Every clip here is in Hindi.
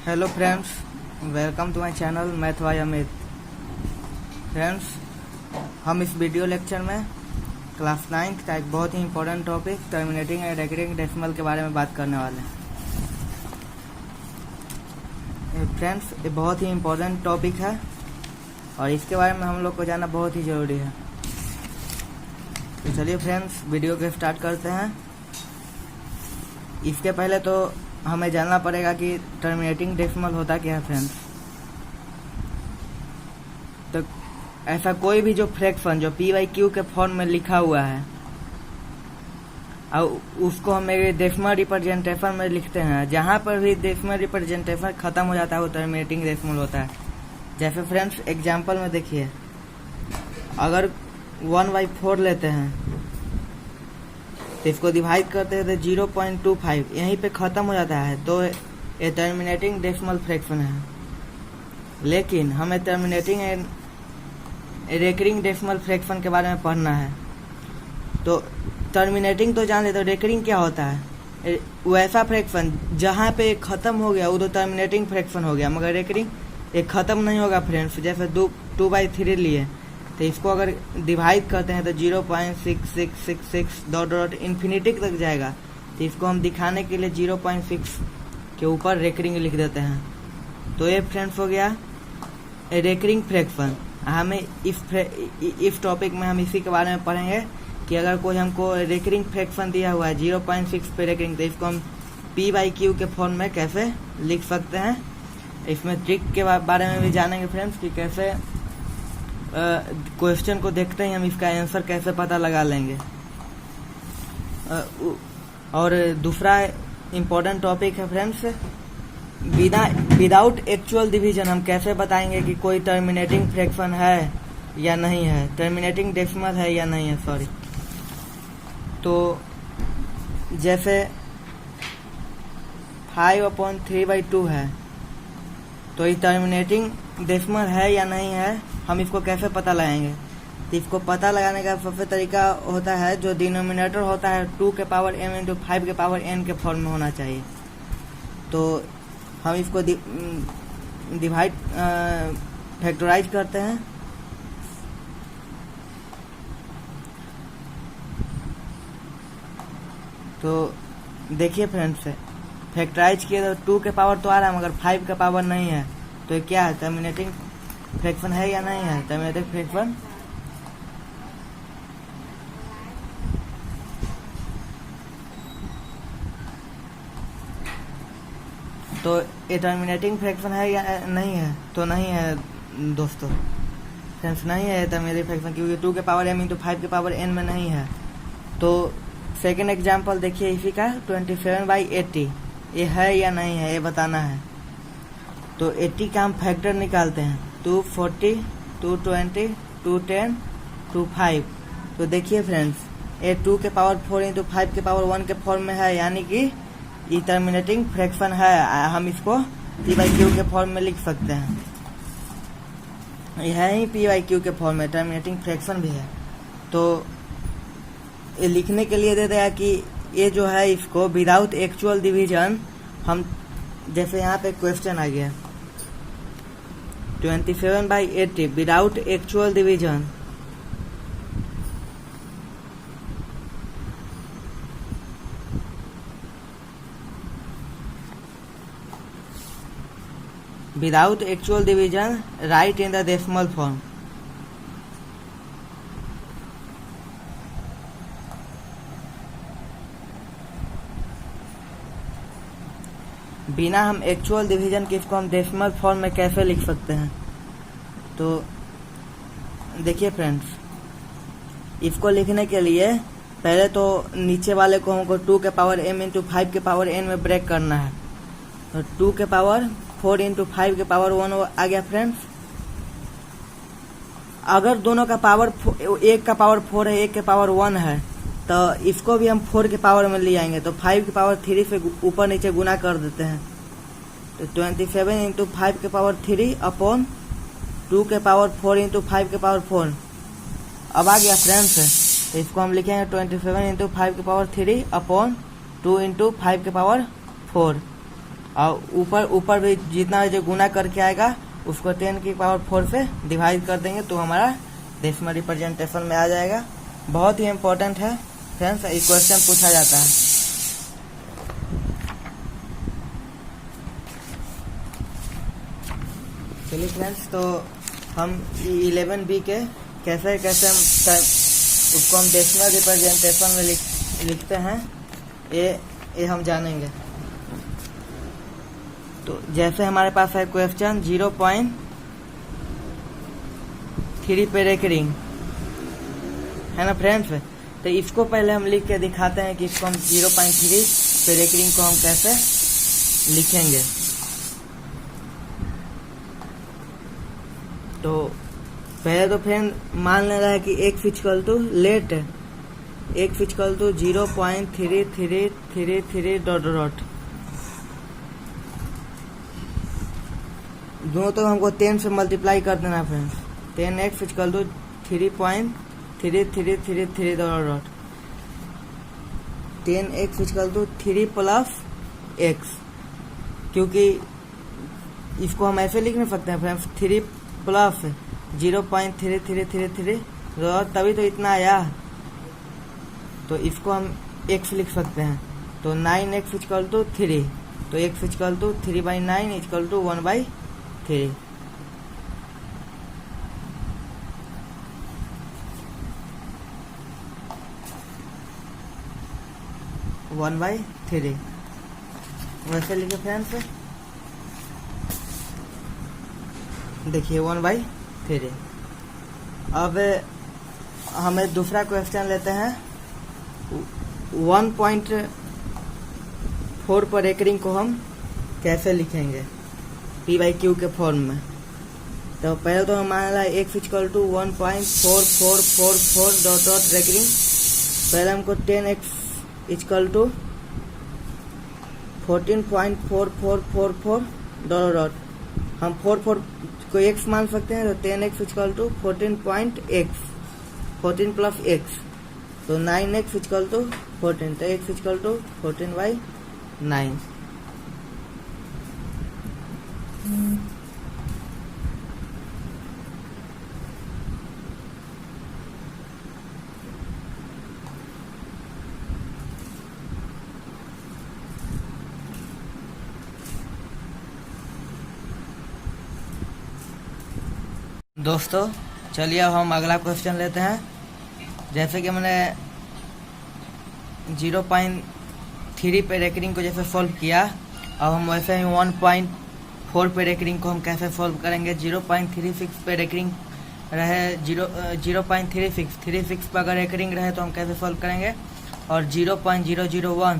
Hello friends, welcome to my channel math by Amit. Friends, हम इस वीडियो लेक्चर में क्लास 9 का एक बहुत ही important topic terminating and recurring decimal के बारे में बात करने वाले हैं। फ्रेंड्स, ये बहुत ही इंपॉर्टेंट टॉपिक है और इसके बारे में हम लोग को जानना बहुत ही ज़रूरी है। तो चलिए फ्रेंड्स, वीडियो को स्टार्ट करते हैं। इसके पहले तो हमें जानना पड़ेगा कि टर्मिनेटिंग डेसिमल होता क्या है। फ्रेंड्स, तो ऐसा कोई भी जो फ्रैक्शन जो p/q के फॉर्म में लिखा हुआ है और उसको हम एक डेसिमल रिप्रेजेंटेशन में लिखते हैं, जहाँ पर भी डेसिमल रिप्रेजेंटेशन खत्म हो जाता है वो टर्मिनेटिंग डेसिमल होता है। जैसे फ्रेंड्स एग्जांपल में देखिए, अगर 1/4 लेते हैं तो इसको डिवाइड करते हैं तो 0.25 यहीं पे ख़त्म हो जाता है, तो ये टर्मिनेटिंग डेसिमल फ्रैक्शन है। लेकिन हमें terminating and recurring decimal fraction के बारे में पढ़ना है। तो टर्मिनेटिंग तो जान लेते, तो रेकरिंग क्या होता है? वैसा फ्रैक्शन जहाँ पे ख़त्म हो गया वो तो टर्मिनेटिंग फ्रैक्शन हो गया, मगर रेकरिंग ये ख़त्म नहीं होगा। फ्रेंड्स, जैसे 2/3 लिए तो इसको अगर डिवाइड करते हैं तो 0.6666 डॉट इन्फिनिटी तक जाएगा। तो इसको हम दिखाने के लिए 0.6 के ऊपर रेकरिंग लिख देते हैं। तो ये फ्रेंड्स हो गया रेकरिंग फ्रैक्शन। हमें इस टॉपिक में हम इसी के बारे में पढ़ेंगे कि अगर कोई हमको रेकरिंग फ्रैक्शन दिया हुआ है 0.6 पे रेकरिंग, तो इसको हम p/q के फॉर्म में कैसे लिख सकते हैं। इसमें ट्रिक के बारे में भी जानेंगे फ्रेंड्स कि कैसे क्वेश्चन को देखते ही हम इसका आंसर कैसे पता लगा लेंगे। और दूसरा इम्पोर्टेंट टॉपिक है फ्रेंड्स, विदाउट एक्चुअल डिवीजन हम कैसे बताएंगे कि कोई टर्मिनेटिंग फ्रैक्शन है या नहीं है, टर्मिनेटिंग डेसिमल है या नहीं है, सॉरी। तो जैसे 5/3/2 है, तो ये टर्मिनेटिंग डेसिमल है या नहीं है, हम इसको कैसे पता लगाएंगे? तो इसको पता लगाने का सबसे तरीका होता है, जो डिनोमिनेटर होता है 2 के पावर m इंटू 5 के पावर n के फॉर्म में होना चाहिए। तो हम इसको डिवाइड फैक्टराइज करते हैं। तो देखिए फ्रेंड्स, फैक्टराइज किए तो 2 के पावर तो आ रहा है मगर 5 का पावर नहीं है, तो ये क्या है? टर्मिनेटिंग फ्रैक्शन है या नहीं है? टर्मिनेटिंग फ्रैक्शन तो ये टर्मिनेटिंग फ्रैक्शन है या नहीं है? तो नहीं है दोस्तों, फ्रेंड्स, नहीं है टर्मिनेटिंग फ्रैक्शन, क्योंकि 2 के पावर m इंटू 5 के पावर n में नहीं है। तो सेकेंड एग्जाम्पल देखिए इसी का, 27/80 ये है या नहीं है, ये बताना है। तो 80 का हम फैक्टर निकालते हैं, 240, 220, 210, 25। तो देखिए फ्रेंड्स, ये 2 के पावर 4 इंटू 5 के पावर 1 के फॉर्म में है, यानी कि ये टर्मिनेटिंग फ्रैक्शन है। हम इसको p/q के फॉर्म में लिख सकते हैं। यह है ही p/q के फॉर्म में, टर्मिनेटिंग फ्रैक्शन भी है। तो ये लिखने के लिए देते हैं कि ये जो है इसको विदाउट एक्चुअल डिवीजन हम, जैसे यहाँ पे क्वेश्चन आ गया 27/80 without actual division, without actual division right in the decimal form. बिना हम एक्चुअल डिवीजन के इसको हम डेसिमल फॉर्म में कैसे लिख सकते हैं? तो देखिए फ्रेंड्स, इसको लिखने के लिए पहले तो नीचे वाले को हमको 2 के पावर m इंटू 5 के पावर n में ब्रेक करना है। तो 2 के पावर 4 इंटू 5 के पावर 1 आ गया फ्रेंड्स। अगर दोनों का पावर, एक का पावर 4 है, एक के पावर 1 है, तो इसको भी हम 4 के पावर में ले आएंगे। तो 5 के पावर 3 से ऊपर नीचे गुना कर देते हैं। तो 27 इंटू 5 के पावर 3 अपॉन 2 के पावर 4 इंटू 5 के पावर 4 अब आ गया फ्रेंड्स। तो इसको हम लिखेंगे 27 इंटू 5 के पावर 3 अपॉन 2 इंटू 5 के पावर 4। और ऊपर भी जितना जो गुना करके आएगा उसको 10 की पावर 4 से डिवाइड कर देंगे तो हमारा डेसिमल रिप्रेजेंटेशन में आ जाएगा। बहुत ही इम्पोर्टेंट है फ्रेंड्स, ये क्वेश्चन पूछा जाता है। चलिए फ्रेंड्स, तो हम 11B के कैसे उसको हम डेसिमल रिप्रेजेंटेशन में लिखते हैं ये हम जानेंगे। तो जैसे हमारे पास है क्वेश्चन 0.3 पे रेकरिंग है ना फ्रेंड्स, तो इसको पहले हम लिख के दिखाते हैं कि इसको हम 0.3 पे रेकरिंग को हम कैसे लिखेंगे। तो पहले तो फ्रेंड मान ले रहा है कि x equal to let x equal to 0.3333 dot दोनों तो हमको 10 से मल्टीप्लाई कर देना है friends. 10x equal to 3.3333 dot 10x equal to 3 plus x, क्योंकि इसको हम ऐसे लिख नहीं सकते हैं फ्रेंड्स 3 प्लस 0.3333 तभी तो इतना आया, तो इसको हम x लिख सकते हैं। तो 9x इक्वल टू 3, तो x equal to 3/9 equal to 1/3। 1/3 वैसे लिखे फ्रेंड्स, देखिए 1/3। अब हमें दूसरा क्वेश्चन लेते हैं 1.4 पर रेकरिंग को हम कैसे लिखेंगे P/Q के फॉर्म में। तो पहले तो हम मान रहा है x equal to 1.4444 dot recurring. पहले हमको 10x इक्वल टू 14.4444 डॉट हम 4 को x मान सकते हैं, तो 10x equal to 14 plus x, तो 9x इक्वल टू 14, तो x इक्वल टू 14/9। दोस्तों चलिए अब हम अगला क्वेश्चन लेते हैं। जैसे कि मैंने 0.3 पे रेकरिंग को जैसे सॉल्व किया, अब हम वैसे ही 1.4 पे रेकरिंग को हम कैसे सॉल्व करेंगे। 0.36 पे रेकरिंग रहे 0.36 पे अगर रेकरिंग रहे तो हम कैसे सॉल्व करेंगे, और 0.001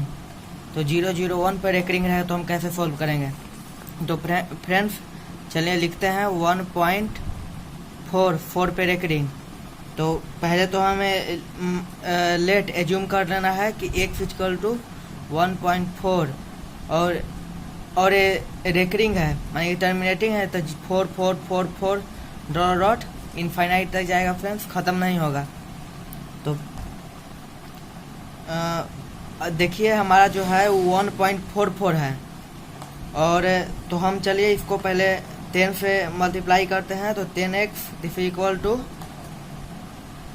तो 001 पे रेकरिंग रहे तो हम कैसे सॉल्व करेंगे। तो फ्रेंड्स चलिए लिखते हैं 1.4 पे रेकरिंग। तो पहले तो हमें लेट एज्यूम कर लेना है कि x इक्वल टू 1.4 और रेकरिंग है मानी टर्मिनेटिंग है, तो 4 डॉट इनफाइनाइट तक जाएगा फ्रेंड्स, ख़त्म नहीं होगा। तो देखिए हमारा जो है 1.44 है, और तो हम चलिए इसको पहले 10 से मल्टीप्लाई करते हैं। तो 10x this equal to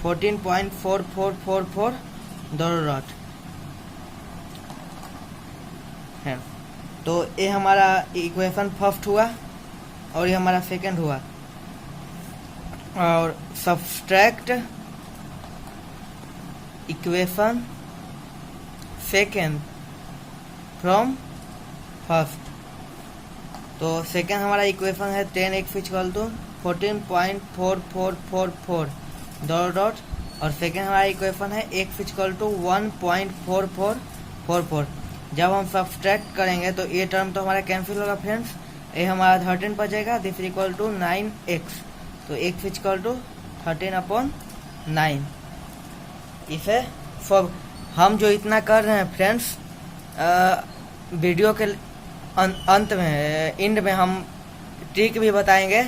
14.4444 dot है। तो ये हमारा इक्वेशन फर्स्ट हुआ और ये हमारा सेकंड हुआ। और subtract equation second from first. तो सेकंड हमारा इक्वेशन है 10x इक्वल टू 14.4444 डॉट और सेकंड हमारा इक्वेशन है x इक्वल टू 1.4444। जब हम सब्सट्रैक्ट करेंगे तो ये टर्म तो हमारा कैंसिल होगा फ्रेंड्स, ये हमारा 13 पर जाएगा, दिस इक्वल टू 9x, तो x इक्वल टू 13/9। इसे सब हम जो इतना कर रहे हैं फ्रेंड्स, वीडियो के अंत में एंड में हम ट्रिक भी बताएंगे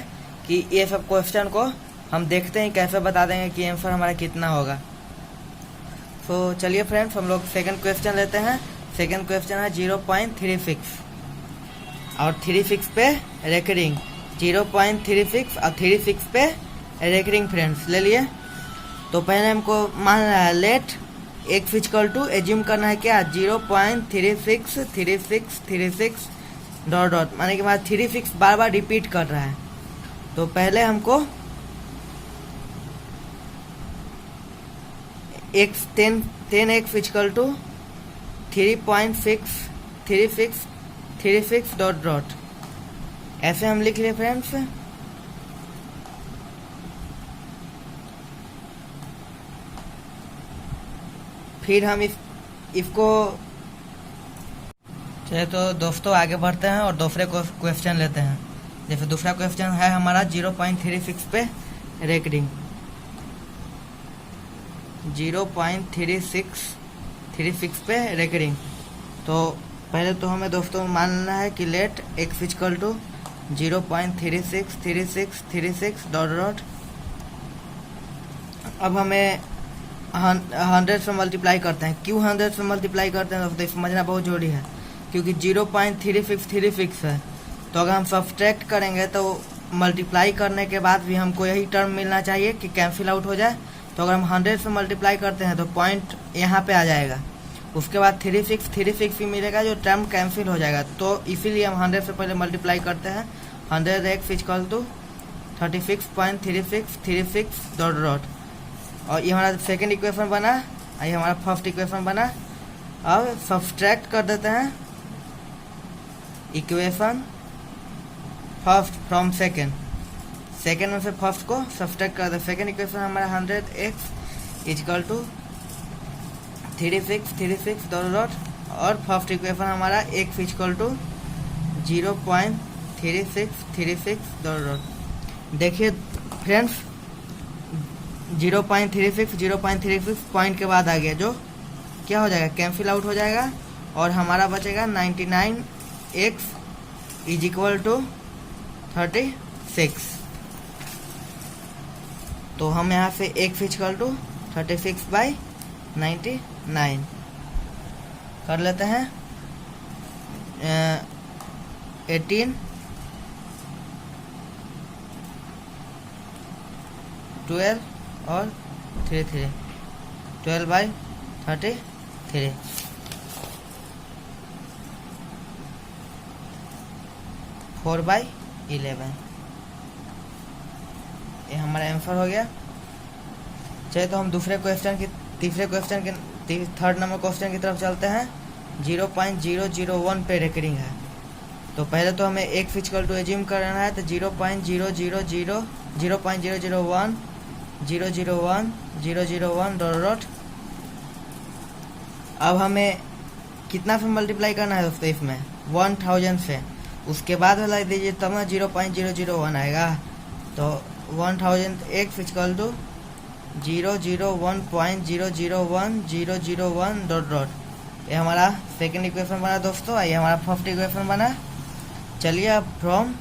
कि ये सब क्वेश्चन को हम देखते हैं कैसे बता देंगे कि आंसर हमारा कितना होगा। तो चलिए फ्रेंड्स हम लोग सेकंड क्वेश्चन लेते हैं। सेकंड क्वेश्चन है 0.36। और 3 फिक्स पे रेकरिंग, 0.3 फिक्स और 3 फिक्स पे रेकरिंग फ्रेंड्स ले लिए। तो पहले हमको मान रहा है let x equal to assume करना है क्या 0.363636 डॉट डॉट, माने के बाद 3 फिक्स बार बार रिपीट कर रहा है। तो पहले हमको x 10x equal to 3.63636 dot dot ऐसे हम लिख लिए फ्रेंड्स। फिर हम इसको चलिए तो दोस्तों आगे बढ़ते हैं और दूसरे क्वेश्चन लेते हैं। जैसे दूसरा क्वेश्चन है हमारा 0.36 पे रेकरिंग, 0.3636 पे रेकरिंग। तो पहले तो हमें दोस्तों मानना है कि let x equal to 0.363636 dot dot. अब हमें 100 से मल्टीप्लाई करते हैं। क्यों 100 से मल्टीप्लाई करते हैं दोस्तों, समझना बहुत जरूरी है, क्योंकि 0.3636 है। तो अगर हम सब्सट्रैक्ट करेंगे तो मल्टीप्लाई करने के बाद भी हमको यही टर्म मिलना चाहिए कि कैंसिल आउट हो जाए। तो अगर हम 100 से मल्टीप्लाई करते हैं तो पॉइंट यहाँ पे आ जाएगा, उसके बाद 3 फिक्स भी मिलेगा जो टर्म कैंसिल हो जाएगा। तो इसीलिए हम 100 से पहले मल्टीप्लाई करते हैं। 100x equal to 36.3636 dot dot, और ये हमारा सेकेंड इक्वेशन बना, ये हमारा फर्स्ट इक्वेशन बना। अब सब्सट्रैक्ट कर देते हैं इक्वेशन फर्स्ट फ्रॉम सेकेंड में से फर्स्ट को सब्सट्रैक्ट कर देते। सेकेंड इक्वेशन हमारा 100x equal to 3636 dot dot, और फर्स्ट इक्वेशन हमारा x equal to 0.3636 dot dot. देखिए फ्रेंड्स 0.36 पॉइंट के बाद आ गया, जो क्या हो जाएगा कैंसिल आउट हो जाएगा, और हमारा बचेगा 99x इज इक्वल टू 36। तो हम यहाँ से x इक्वल टू 36/99 कर लेते हैं। 18 12 और 3 12/33 4/11 ये हमारा आंसर हो गया। चलिए तो हम तीसरे क्वेश्चन के थर्ड नंबर क्वेश्चन की तरफ चलते हैं। 0.001 पे रेकरिंग है। तो पहले तो हमें x इक्वल टू एज्यूम करना है, तो 0.001 डॉट डॉट। अब हमें कितना से मल्टीप्लाई करना है दोस्तों, इसमें 1000 से, उसके बाद लगा दीजिए तब ना 0.001 आएगा। तो 1000 x equal to 001.001 dot dot. ये हमारा सेकेंड इक्वेशन बना दोस्तों, ये हमारा फर्स्ट इक्वेशन बना। चलिए अब from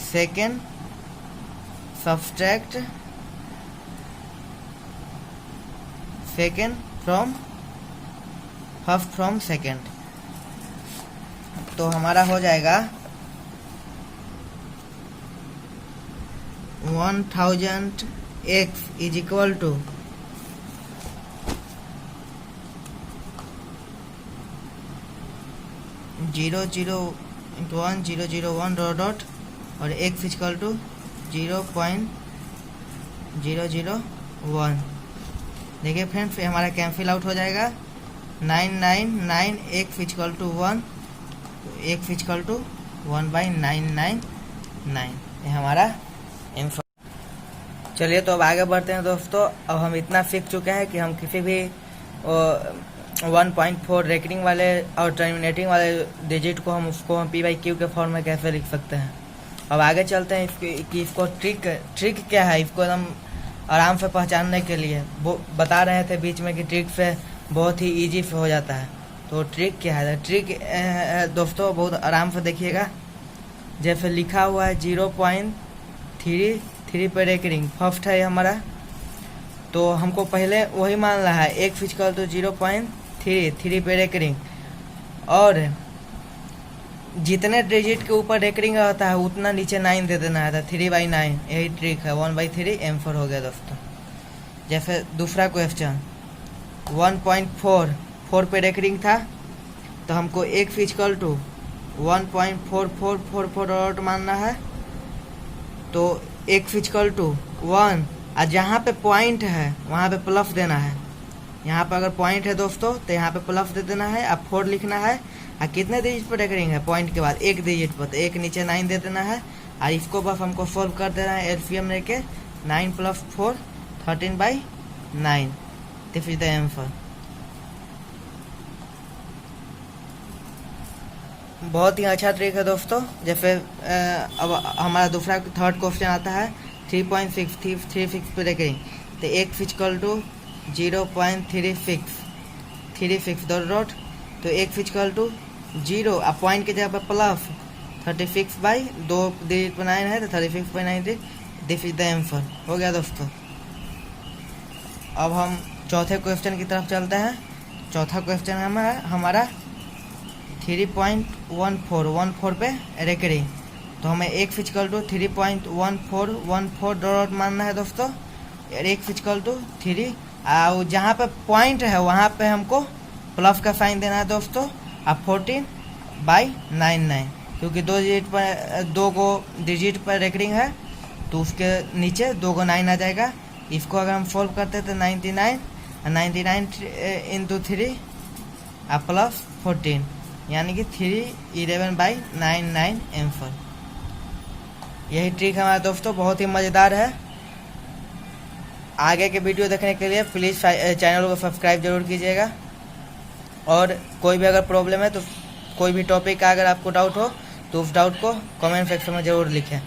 second subtract second from first from second, तो हमारा हो जाएगा 1000x is equal to 0.001 dot dot, और x इक्वल टू 0.001। देखिए फ्रेंड्स ये हमारा कैंसिल आउट हो जाएगा। 999 x equal to 1, x equal to 1/999 ये हमारा आंसर। चलिए तो अब आगे बढ़ते हैं दोस्तों। अब हम इतना सीख चुके हैं कि हम किसी भी 1.4 रेकरिंग वाले और टर्मिनेटिंग वाले डिजिट को हम p/q के फॉर्म में कैसे लिख सकते हैं। अब आगे चलते हैं कि इसको ट्रिक क्या है, इसको एकदम आराम से पहचानने के लिए वो बता रहे थे बीच में कि ट्रिक से बहुत ही इजी से हो जाता है। तो ट्रिक क्या है, ट्रिक दोस्तों बहुत आराम से देखिएगा। जैसे लिखा हुआ है 0.33 पे रेकरिंग फर्स्ट है हमारा, तो हमको पहले वही मानना है x इक्वल टू 0.33 पे रेकरिंग, और जितने डिजिट के ऊपर रेकरिंग रहता है उतना नीचे 9 दे देना है, 3/9, यही ट्रिक है। 1/3 M4 हो गया दोस्तों। जैसे दूसरा क्वेश्चन 1.4 पे रेकरिंग था, तो हमको एक फिजिकल टू 1.4444 मानना है। तो एक फिजिकल टू 1, और जहाँ पे पॉइंट है वहाँ पे प्लस देना है। यहाँ पे अगर पॉइंट है दोस्तों तो यहाँ पे प्लस दे देना है, अब 4 लिखना है। और कितने डिजिट पर रेकरिंग है पॉइंट के बाद? एक डिजिट पर, तो एक नीचे 9 दे देना है। और इसको बस हमको सोल्व कर देना है एलसीएम लेके। 9 + 4 13/9। This is the answer. बहुत ही अच्छा ट्रिक है दोस्तों। जैसे अब हमारा दूसरा थर्ड क्वेश्चन आता है 3.6 पे रेकरिंग। तो एक फिजिकल टू 0.36 डॉट, तो एक फिजिकल टू 0, अब पॉइंट की जगह पर प्लस 36/2 डिजिट पर 9 है, तो 36/9। This is the answer. हो गया दोस्तों। अब हम चौथे क्वेश्चन की तरफ चलते हैं। चौथा क्वेश्चन है हमारा 3.14 पे रेकरिंग। तो हमें एक फिजिकल टू 3.1414 डॉट मानना है दोस्तों। एक फिजिकल टू 3, और जहाँ पे पॉइंट है वहाँ पे हमको प्लस का साइन देना है दोस्तों। अब 14/99, क्योंकि दो डिजिट पर रेकरिंग है तो उसके नीचे 2 को 9 आ जाएगा। इसको अगर हम सोल्व करते हैं तो 99 × 3 प्लस 14, यानी कि 311/99 आंसर। यही ट्रिक है हमारे दोस्तों, बहुत ही मज़ेदार है। आगे के वीडियो देखने के लिए प्लीज़ चैनल को सब्सक्राइब जरूर कीजिएगा। और कोई भी अगर प्रॉब्लम है तो कोई भी टॉपिक का अगर आपको डाउट हो तो उस डाउट को कमेंट सेक्शन में ज़रूर लिखें।